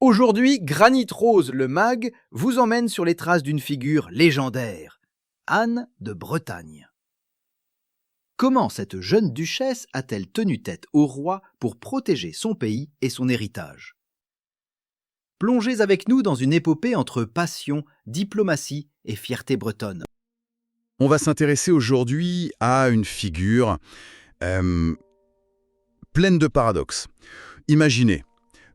Aujourd'hui, Granit Rose, le mag, vous emmène sur les traces d'une figure légendaire, Anne de Bretagne. Comment cette jeune duchesse a-t-elle tenu tête au roi pour protéger son pays et son héritage? Plongez avec nous dans une épopée entre passion, diplomatie et fierté bretonne. On va s'intéresser aujourd'hui à une figure pleine de paradoxes. Imaginez,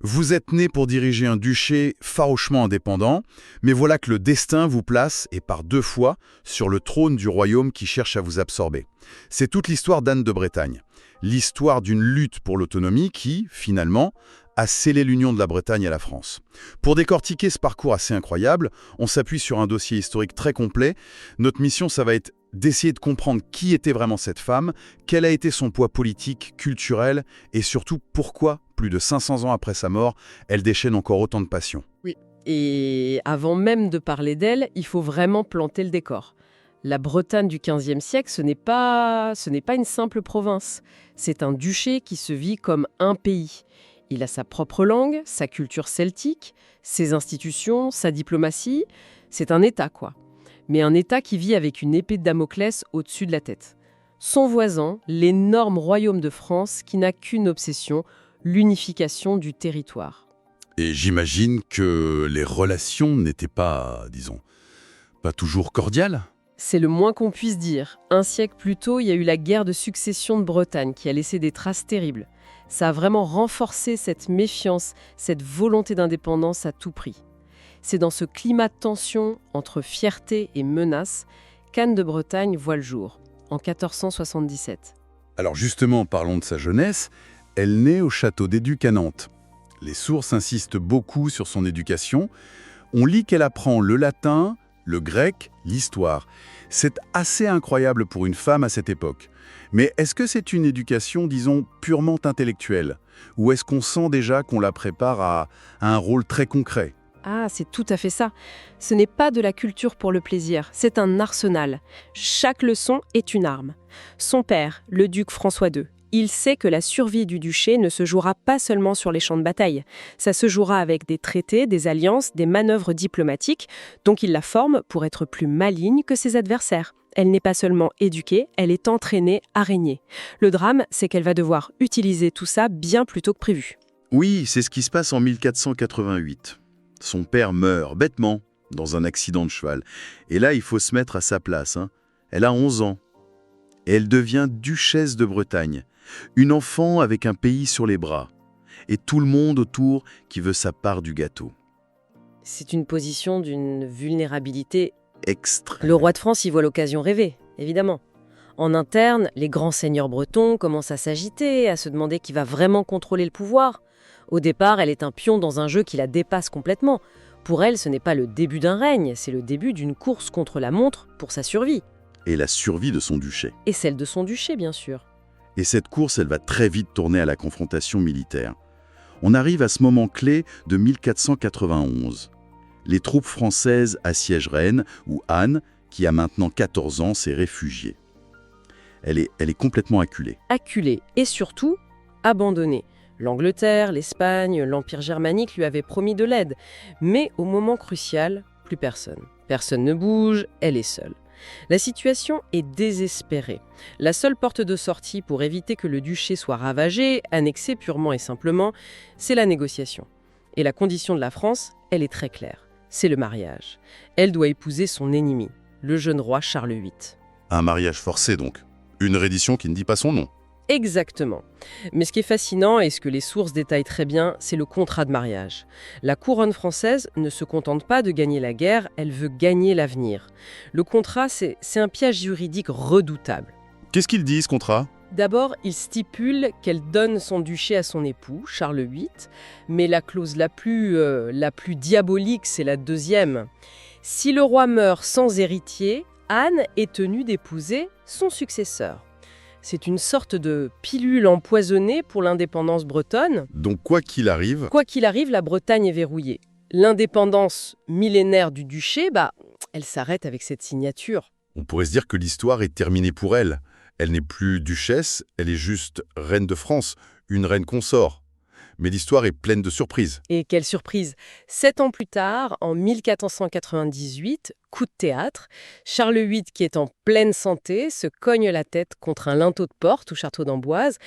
vous êtes né pour diriger un duché farouchement indépendant, mais voilà que le destin vous place, et par 2 fois, sur le trône du royaume qui cherche à vous absorber. C'est toute l'histoire d'Anne de Bretagne. L'histoire d'une lutte pour l'autonomie qui, finalement, a scellé l'union de la Bretagne à la France. Pour décortiquer ce parcours assez incroyable, on s'appuie sur un dossier historique très complet. Notre mission, ça va être d'essayer de comprendre qui était vraiment cette femme, quel a été son poids politique, culturel, et surtout pourquoi, plus de 500 ans après sa mort, elle déchaîne encore autant de passion. Oui, et avant même de parler d'elle, il faut vraiment planter le décor. La Bretagne du XVe siècle, ce n'est pas une simple province. C'est un duché qui se vit comme un pays. Il a sa propre langue, sa culture celtique, ses institutions, sa diplomatie. C'est un État, quoi. Mais un État qui vit avec une épée de Damoclès au-dessus de la tête. Son voisin, l'énorme royaume de France, qui n'a qu'une obsession, l'unification du territoire. Et j'imagine que les relations n'étaient pas, disons, pas toujours cordiales. C'est le moins qu'on puisse dire. Un siècle plus tôt, il y a eu la guerre de succession de Bretagne qui a laissé des traces terribles. Ça a vraiment renforcé cette méfiance, cette volonté d'indépendance à tout prix. C'est dans ce climat de tension entre fierté et menace qu'Anne de Bretagne voit le jour, en 1477. Alors justement, parlons de sa jeunesse. Elle naît au château d'Éduc à Nantes. Les sources insistent beaucoup sur son éducation. On lit qu'elle apprend le latin, le grec, l'histoire. C'est assez incroyable pour une femme à cette époque. Mais est-ce que c'est une éducation, disons, purement intellectuelle? Ou est-ce qu'on sent déjà qu'on la prépare à un rôle très concret? Ah, c'est tout à fait ça. Ce n'est pas de la culture pour le plaisir, c'est un arsenal. Chaque leçon est une arme. Son père, le duc François II, il sait que la survie du duché ne se jouera pas seulement sur les champs de bataille. Ça se jouera avec des traités, des alliances, des manœuvres diplomatiques, donc il la forme pour être plus maligne que ses adversaires. Elle n'est pas seulement éduquée, elle est entraînée à régner. Le drame, c'est qu'elle va devoir utiliser tout ça bien plus tôt que prévu. Oui, c'est ce qui se passe en 1488. Son père meurt, bêtement, dans un accident de cheval. Et là, il faut se mettre à sa place. Elle a 11 ans. Et elle devient duchesse de Bretagne. Une enfant avec un pays sur les bras. Et tout le monde autour qui veut sa part du gâteau. C'est une position d'une vulnérabilité Extrême. Le roi de France y voit l'occasion rêver, évidemment. En interne, les grands seigneurs bretons commencent à s'agiter, à se demander qui va vraiment contrôler le pouvoir. Au départ, elle est un pion dans un jeu qui la dépasse complètement. Pour elle, ce n'est pas le début d'un règne, c'est le début d'une course contre la montre pour sa survie. Et la survie de son duché. Et celle de son duché, bien sûr. Et cette course, elle va très vite tourner à la confrontation militaire. On arrive à ce moment clé de 1491. Les troupes françaises assiègent Rennes, où Anne, qui a maintenant 14 ans, s'est réfugiée. Elle est complètement acculée. Acculée et surtout abandonnée. L'Angleterre, l'Espagne, l'Empire germanique lui avaient promis de l'aide. Mais au moment crucial, plus personne. Personne ne bouge, elle est seule. La situation est désespérée. La seule porte de sortie pour éviter que le duché soit ravagé, annexé purement et simplement, c'est la négociation. Et la condition de la France, elle est très claire. C'est le mariage. Elle doit épouser son ennemi, le jeune roi Charles VIII. Un mariage forcé donc. Une reddition qui ne dit pas son nom. Exactement. Mais ce qui est fascinant et ce que les sources détaillent très bien, c'est le contrat de mariage. La couronne française ne se contente pas de gagner la guerre, elle veut gagner l'avenir. Le contrat, c'est un piège juridique redoutable. Qu'est-ce qu'il dit, ce contrat ? D'abord, il stipule qu'elle donne son duché à son époux, Charles VIII, mais la clause la plus diabolique, c'est la deuxième. Si le roi meurt sans héritier, Anne est tenue d'épouser son successeur. C'est une sorte de pilule empoisonnée pour l'indépendance bretonne. Donc quoi qu'il arrive... Quoi qu'il arrive, la Bretagne est verrouillée. L'indépendance millénaire du duché, elle s'arrête avec cette signature. On pourrait se dire que l'histoire est terminée pour elle. Elle n'est plus duchesse, elle est juste reine de France, une reine consort. Mais l'histoire est pleine de surprises. Et quelle surprise! 7 ans plus tard, en 1498, coup de théâtre, Charles VIII, qui est en pleine santé, se cogne la tête contre un linteau de porte au château d'Amboise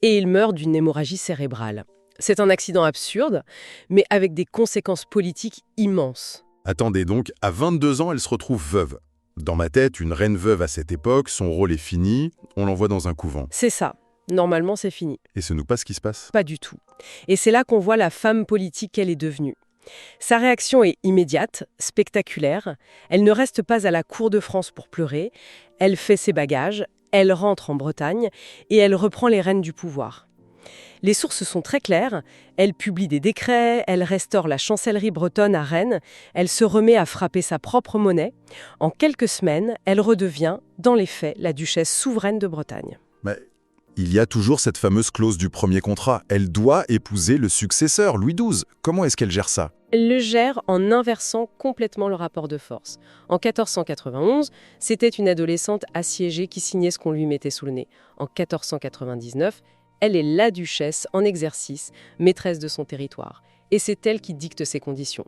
et il meurt d'une hémorragie cérébrale. C'est un accident absurde, mais avec des conséquences politiques immenses. Attendez donc, à 22 ans, elle se retrouve veuve. Dans ma tête, une reine veuve à cette époque, son rôle est fini, on l'envoie dans un couvent. C'est ça. Normalement, c'est fini. Et ce n'est pas ce qui se passe. Pas du tout. Et c'est là qu'on voit la femme politique qu'elle est devenue. Sa réaction est immédiate, spectaculaire. Elle ne reste pas à la cour de France pour pleurer. Elle fait ses bagages, elle rentre en Bretagne et elle reprend les rênes du pouvoir. Les sources sont très claires. Elle publie des décrets, elle restaure la chancellerie bretonne à Rennes, elle se remet à frapper sa propre monnaie. En quelques semaines, elle redevient, dans les faits, la duchesse souveraine de Bretagne. Mais il y a toujours cette fameuse clause du premier contrat. Elle doit épouser le successeur, Louis XII. Comment est-ce qu'elle gère ça? Elle le gère en inversant complètement le rapport de force. En 1491, c'était une adolescente assiégée qui signait ce qu'on lui mettait sous le nez. En 1499, elle est la duchesse en exercice, maîtresse de son territoire. Et c'est elle qui dicte ses conditions.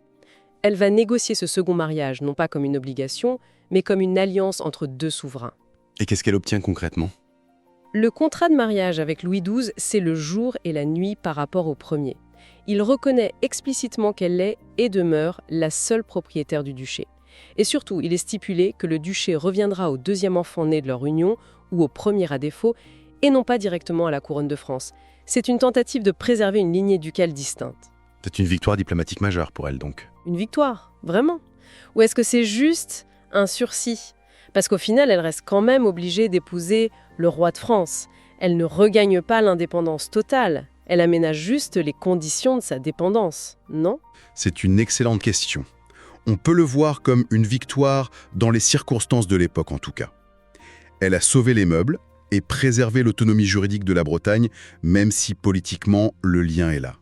Elle va négocier ce second mariage, non pas comme une obligation, mais comme une alliance entre deux souverains. Et qu'est-ce qu'elle obtient concrètement? Le contrat de mariage avec Louis XII, c'est le jour et la nuit par rapport au premier. Il reconnaît explicitement qu'elle est et demeure la seule propriétaire du duché. Et surtout, il est stipulé que le duché reviendra au deuxième enfant né de leur union, ou au premier à défaut, et non pas directement à la couronne de France. C'est une tentative de préserver une lignée ducale distincte. C'est une victoire diplomatique majeure pour elle, donc. Une victoire, vraiment? Ou est-ce que c'est juste un sursis? Parce qu'au final, elle reste quand même obligée d'épouser le roi de France. Elle ne regagne pas l'indépendance totale. Elle aménage juste les conditions de sa dépendance, non? C'est une excellente question. On peut le voir comme une victoire dans les circonstances de l'époque en tout cas. Elle a sauvé les meubles et préservé l'autonomie juridique de la Bretagne, même si politiquement le lien est là.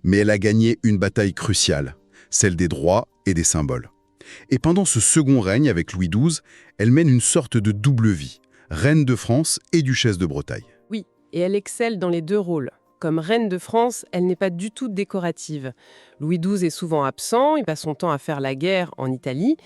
Mais elle a gagné une bataille cruciale, celle des droits et des symboles. Et pendant ce second règne avec Louis XII, elle mène une sorte de double vie, reine de France et duchesse de Bretagne. Oui, et elle excelle dans les deux rôles. Comme reine de France, elle n'est pas du tout décorative. Louis XII est souvent absent, il passe son temps à faire la guerre en Italie,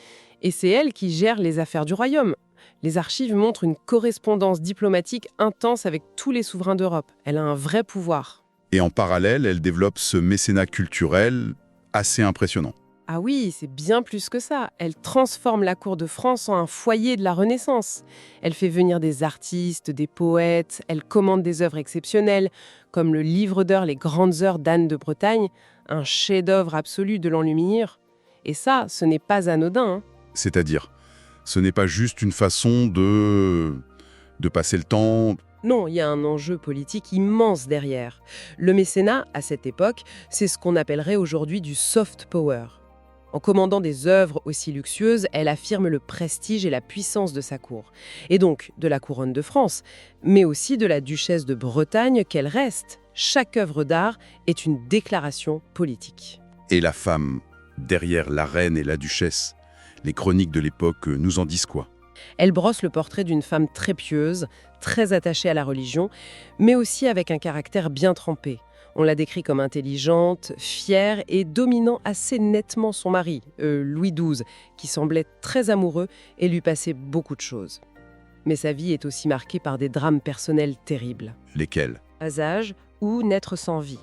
et c'est elle qui gère les affaires du royaume. Les archives montrent une correspondance diplomatique intense avec tous les souverains d'Europe. Elle a un vrai pouvoir. Et en parallèle, elle développe ce mécénat culturel assez impressionnant. Ah oui, c'est bien plus que ça. Elle transforme la cour de France en un foyer de la Renaissance. Elle fait venir des artistes, des poètes, elle commande des œuvres exceptionnelles, comme le livre d'heures Les Grandes Heures d'Anne de Bretagne, un chef-d'œuvre absolu de l'enluminure. Et ça, ce n'est pas anodin, hein. C'est-à-dire, ce n'est pas juste une façon de passer le temps. Non, il y a un enjeu politique immense derrière. Le mécénat, à cette époque, c'est ce qu'on appellerait aujourd'hui du soft power. En commandant des œuvres aussi luxueuses, elle affirme le prestige et la puissance de sa cour. Et donc de la couronne de France, mais aussi de la duchesse de Bretagne qu'elle reste. Chaque œuvre d'art est une déclaration politique. Et la femme, derrière la reine et la duchesse, les chroniques de l'époque nous en disent quoi? Elle brosse le portrait d'une femme très pieuse, très attachée à la religion, mais aussi avec un caractère bien trempé. On la décrit comme intelligente, fière et dominant assez nettement son mari, Louis XII, qui semblait très amoureux et lui passait beaucoup de choses. Mais sa vie est aussi marquée par des drames personnels terribles. Lesquels? Asage ou naître sans vie.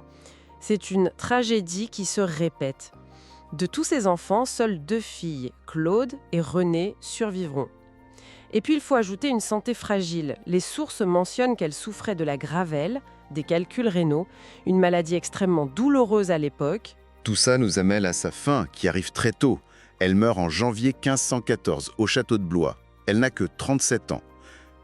C'est une tragédie qui se répète. De tous ses enfants, seules 2 filles, Claude et Renée, survivront. Et puis il faut ajouter une santé fragile. Les sources mentionnent qu'elle souffrait de la gravelle, des calculs rénaux, une maladie extrêmement douloureuse à l'époque. Tout ça nous amène à sa fin, qui arrive très tôt. Elle meurt en janvier 1514, au château de Blois. Elle n'a que 37 ans.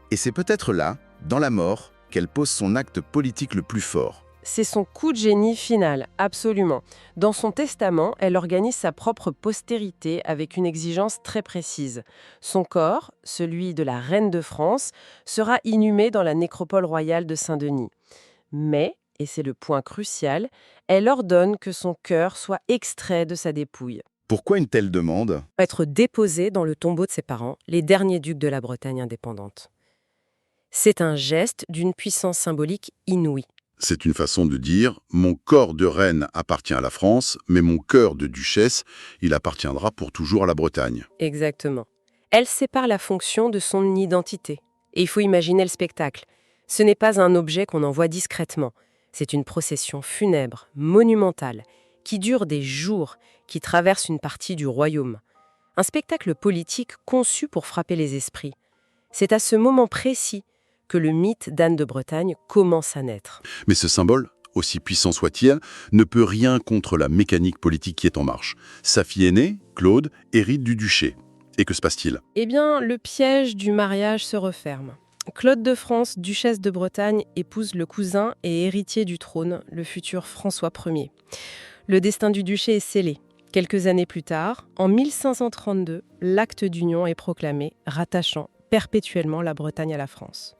Et c'est peut-être là, dans la mort, qu'elle pose son acte politique le plus fort. C'est son coup de génie final, absolument. Dans son testament, elle organise sa propre postérité avec une exigence très précise. Son corps, celui de la reine de France, sera inhumé dans la nécropole royale de Saint-Denis. Mais, et c'est le point crucial, elle ordonne que son cœur soit extrait de sa dépouille. Pourquoi une telle demande? Être déposé dans le tombeau de ses parents, les derniers ducs de la Bretagne indépendante. C'est un geste d'une puissance symbolique inouïe. C'est une façon de dire « mon corps de reine appartient à la France, mais mon cœur de duchesse, il appartiendra pour toujours à la Bretagne ». Exactement. Elle sépare la fonction de son identité. Et il faut imaginer le spectacle. Ce n'est pas un objet qu'on envoie discrètement. C'est une procession funèbre, monumentale, qui dure des jours, qui traverse une partie du royaume. Un spectacle politique conçu pour frapper les esprits. C'est à ce moment précis que le mythe d'Anne de Bretagne commence à naître. Mais ce symbole, aussi puissant soit-il, ne peut rien contre la mécanique politique qui est en marche. Sa fille aînée, Claude, hérite du duché. Et que se passe-t-il? Eh bien, le piège du mariage se referme. Claude de France, duchesse de Bretagne, épouse le cousin et héritier du trône, le futur François Ier. Le destin du duché est scellé. Quelques années plus tard, en 1532, l'acte d'union est proclamé, rattachant perpétuellement la Bretagne à la France.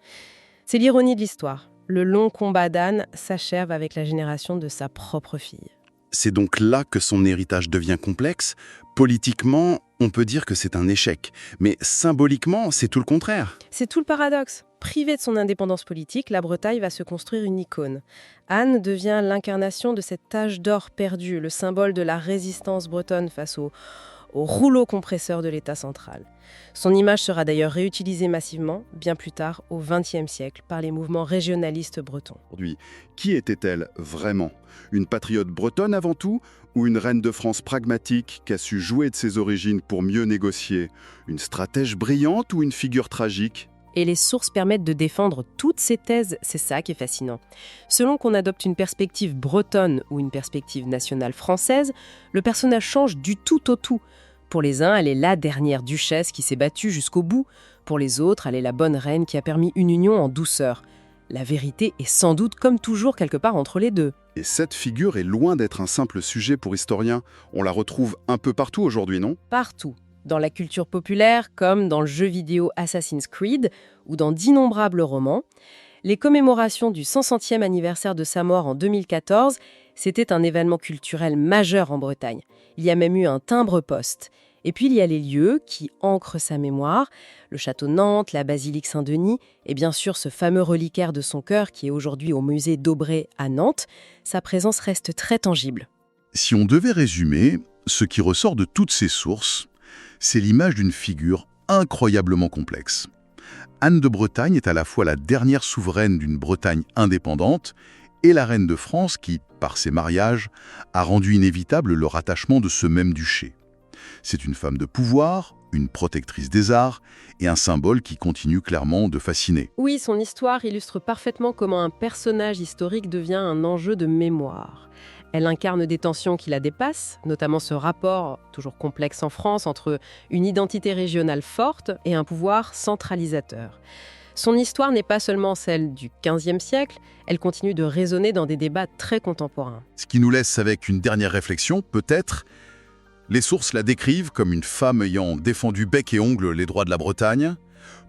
C'est l'ironie de l'histoire. Le long combat d'Anne s'achève avec la génération de sa propre fille. C'est donc là que son héritage devient complexe. Politiquement, on peut dire que c'est un échec. Mais symboliquement, c'est tout le contraire. C'est tout le paradoxe. Privée de son indépendance politique, la Bretagne va se construire une icône. Anne devient l'incarnation de cette âge d'or perdu, le symbole de la résistance bretonne face au rouleau compresseur de l'État central. Son image sera d'ailleurs réutilisée massivement, bien plus tard, au XXe siècle, par les mouvements régionalistes bretons. Aujourd'hui, qui était-elle vraiment? Une patriote bretonne avant tout, ou une reine de France pragmatique qui a su jouer de ses origines pour mieux négocier? Une stratège brillante ou une figure tragique? Et les sources permettent de défendre toutes ces thèses, c'est ça qui est fascinant. Selon qu'on adopte une perspective bretonne ou une perspective nationale française, le personnage change du tout au tout. Pour les uns, elle est la dernière duchesse qui s'est battue jusqu'au bout. Pour les autres, elle est la bonne reine qui a permis une union en douceur. La vérité est sans doute, comme toujours, quelque part entre les deux. Et cette figure est loin d'être un simple sujet pour historiens. On la retrouve un peu partout aujourd'hui, non? Partout. Dans la culture populaire, comme dans le jeu vidéo Assassin's Creed, ou dans d'innombrables romans. Les commémorations du 100e anniversaire de sa mort en 2014, c'était un événement culturel majeur en Bretagne. Il y a même eu un timbre-poste. Et puis il y a les lieux qui ancrent sa mémoire, le château de Nantes, la basilique Saint-Denis, et bien sûr ce fameux reliquaire de son cœur qui est aujourd'hui au musée d'Aubray à Nantes. Sa présence reste très tangible. Si on devait résumer, ce qui ressort de toutes ces sources, c'est l'image d'une figure incroyablement complexe. Anne de Bretagne est à la fois la dernière souveraine d'une Bretagne indépendante et la reine de France qui, par ses mariages, a rendu inévitable le rattachement de ce même duché. C'est une femme de pouvoir, une protectrice des arts et un symbole qui continue clairement de fasciner. Oui, son histoire illustre parfaitement comment un personnage historique devient un enjeu de mémoire. Elle incarne des tensions qui la dépassent, notamment ce rapport, toujours complexe en France, entre une identité régionale forte et un pouvoir centralisateur. Son histoire n'est pas seulement celle du XVe siècle, elle continue de résonner dans des débats très contemporains. Ce qui nous laisse avec une dernière réflexion, peut-être. Les sources la décrivent comme une femme ayant défendu bec et ongles les droits de la Bretagne.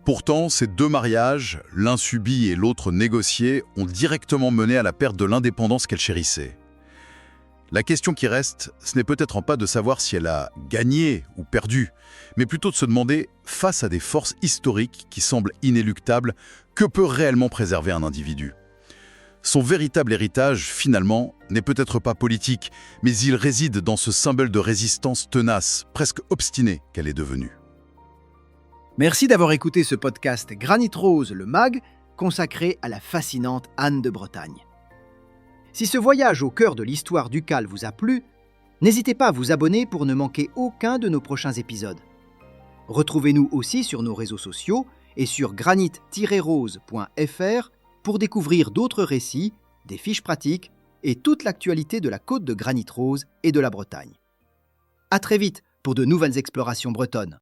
Pourtant, ces deux mariages, l'un subi et l'autre négocié, ont directement mené à la perte de l'indépendance qu'elle chérissait. La question qui reste, ce n'est peut-être pas de savoir si elle a gagné ou perdu, mais plutôt de se demander, face à des forces historiques qui semblent inéluctables, que peut réellement préserver un individu? Son véritable héritage, finalement, n'est peut-être pas politique, mais il réside dans ce symbole de résistance tenace, presque obstinée qu'elle est devenue. Merci d'avoir écouté ce podcast Granit Rose, le mag, consacré à la fascinante Anne de Bretagne. Si ce voyage au cœur de l'histoire ducale vous a plu, n'hésitez pas à vous abonner pour ne manquer aucun de nos prochains épisodes. Retrouvez-nous aussi sur nos réseaux sociaux et sur granit-rose.fr pour découvrir d'autres récits, des fiches pratiques et toute l'actualité de la côte de Granit Rose et de la Bretagne. À très vite pour de nouvelles explorations bretonnes.